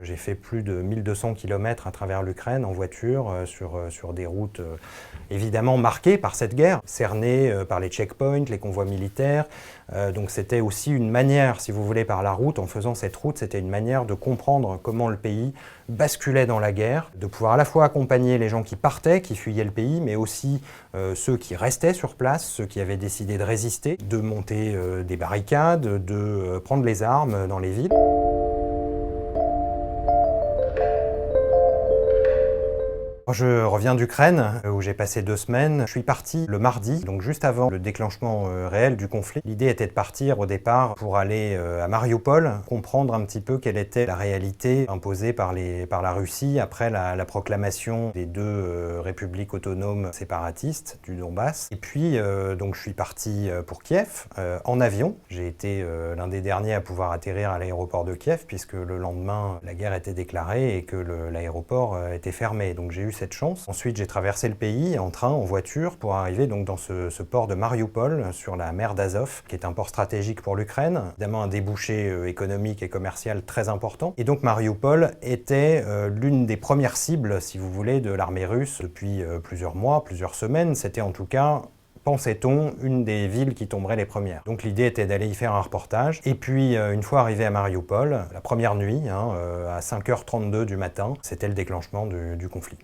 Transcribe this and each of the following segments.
J'ai fait plus de 1200 km à travers l'Ukraine en voiture, sur des routes évidemment marquées par cette guerre, cernées par les checkpoints, les convois militaires. Donc c'était aussi une manière, si vous voulez, par la route, en faisant cette route, c'était une manière de comprendre comment le pays basculait dans la guerre, de pouvoir à la fois accompagner les gens qui partaient, qui fuyaient le pays, mais aussi ceux qui restaient sur place, ceux qui avaient décidé de résister, de monter des barricades, de prendre les armes dans les villes. Je reviens d'Ukraine, où j'ai passé 2 semaines. Je suis parti le mardi, donc juste avant le déclenchement réel du conflit. L'idée était de partir au départ pour aller à Mariupol, comprendre un petit peu quelle était la réalité imposée par la Russie après la proclamation des 2 républiques autonomes séparatistes du Donbass. Et puis, donc je suis parti pour Kiev, en avion. J'ai été l'un des derniers à pouvoir atterrir à l'aéroport de Kiev, puisque le lendemain, la guerre était déclarée et que l'aéroport était fermé. Donc j'ai eu cette chance. Ensuite, j'ai traversé le pays en train, en voiture, pour arriver donc dans ce port de Mariupol, sur la mer d'Azov, qui est un port stratégique pour l'Ukraine, évidemment un débouché économique et commercial très important. Et donc Mariupol était l'une des premières cibles, si vous voulez, de l'armée russe depuis plusieurs mois, plusieurs semaines. C'était en tout cas, pensait-on, une des villes qui tomberait les premières. Donc l'idée était d'aller y faire un reportage. Et puis, une fois arrivé à Mariupol, la première nuit, à 5h32 du matin, c'était le déclenchement du conflit.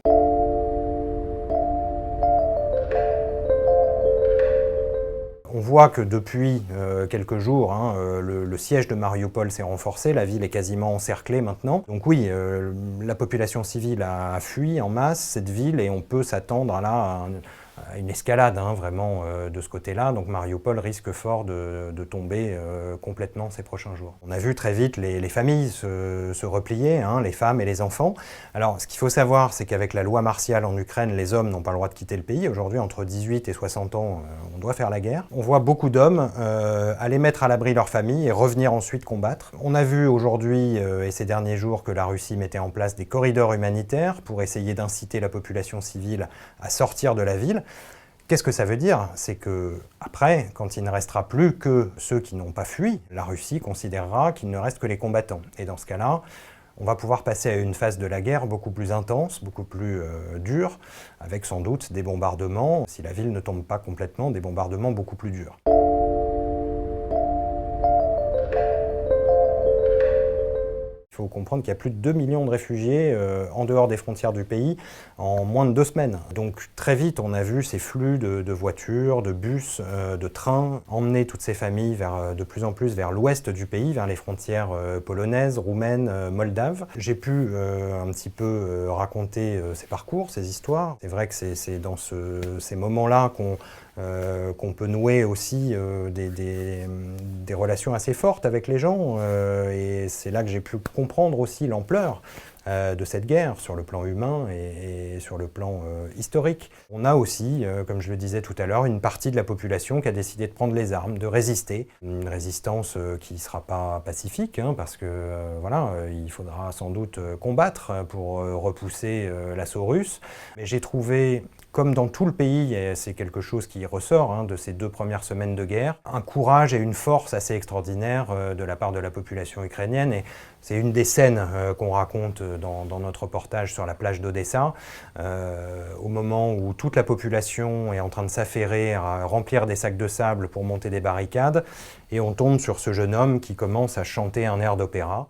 On voit que depuis quelques jours, le siège de Mariupol s'est renforcé, la ville est quasiment encerclée maintenant. Donc oui, la population civile a fui en masse cette ville et on peut s'attendre là à une escalade vraiment de ce côté-là. Donc Mariupol risque fort de tomber complètement ces prochains jours. On a vu très vite les familles se replier, les femmes et les enfants. Alors ce qu'il faut savoir, c'est qu'avec la loi martiale en Ukraine, les hommes n'ont pas le droit de quitter le pays. Aujourd'hui, entre 18 et 60 ans, on doit faire la guerre. On voit beaucoup d'hommes aller mettre à l'abri leur famille et revenir ensuite combattre. On a vu aujourd'hui et ces derniers jours que la Russie mettait en place des corridors humanitaires pour essayer d'inciter la population civile à sortir de la ville. Qu'est-ce que ça veut dire? C'est que après, quand il ne restera plus que ceux qui n'ont pas fui, la Russie considérera qu'il ne reste que les combattants. Et dans ce cas-là, on va pouvoir passer à une phase de la guerre beaucoup plus intense, beaucoup plus dure, avec sans doute des bombardements, si la ville ne tombe pas complètement, des bombardements beaucoup plus durs. Il faut comprendre qu'il y a plus de 2 millions de réfugiés en dehors des frontières du pays en moins de 2 semaines. Donc très vite, on a vu ces flux de voitures, de bus, de trains emmener toutes ces familles de plus en plus vers l'ouest du pays, vers les frontières polonaises, roumaines, moldaves. J'ai pu un petit peu raconter ces parcours, ces histoires. C'est vrai que c'est dans ces moments-là qu'on peut nouer aussi des relations assez fortes avec les gens. Et c'est là que j'ai pu comprendre aussi l'ampleur de cette guerre sur le plan humain et sur le plan historique. On a aussi, comme je le disais tout à l'heure, une partie de la population qui a décidé de prendre les armes, de résister. Une résistance qui ne sera pas pacifique, parce que voilà, il faudra sans doute combattre pour repousser l'assaut russe. Mais j'ai trouvé, comme dans tout le pays, et c'est quelque chose qui ressort de ces 2 premières semaines de guerre, un courage et une force assez extraordinaire de la part de la population ukrainienne. Et c'est une des scènes qu'on raconte dans notre reportage sur la plage d'Odessa, au moment où toute la population est en train de s'affairer à remplir des sacs de sable pour monter des barricades, et on tombe sur ce jeune homme qui commence à chanter un air d'opéra.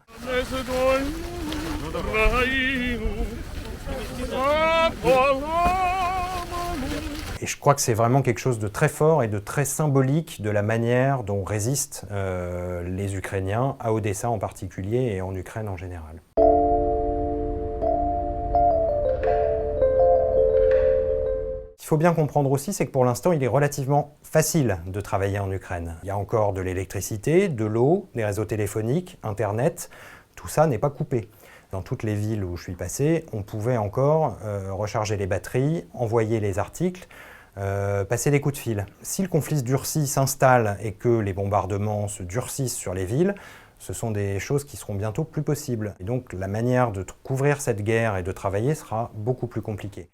Et je crois que c'est vraiment quelque chose de très fort et de très symbolique de la manière dont résistent les Ukrainiens, à Odessa en particulier et en Ukraine en général. Ce qu'il faut bien comprendre aussi, c'est que pour l'instant, il est relativement facile de travailler en Ukraine. Il y a encore de l'électricité, de l'eau, des réseaux téléphoniques, Internet. Tout ça n'est pas coupé. Dans toutes les villes où je suis passé, on pouvait encore recharger les batteries, envoyer les articles, passer des coups de fil. Si le conflit se durcit, s'installe et que les bombardements se durcissent sur les villes, ce sont des choses qui seront bientôt plus possibles. Et donc la manière de couvrir cette guerre et de travailler sera beaucoup plus compliquée.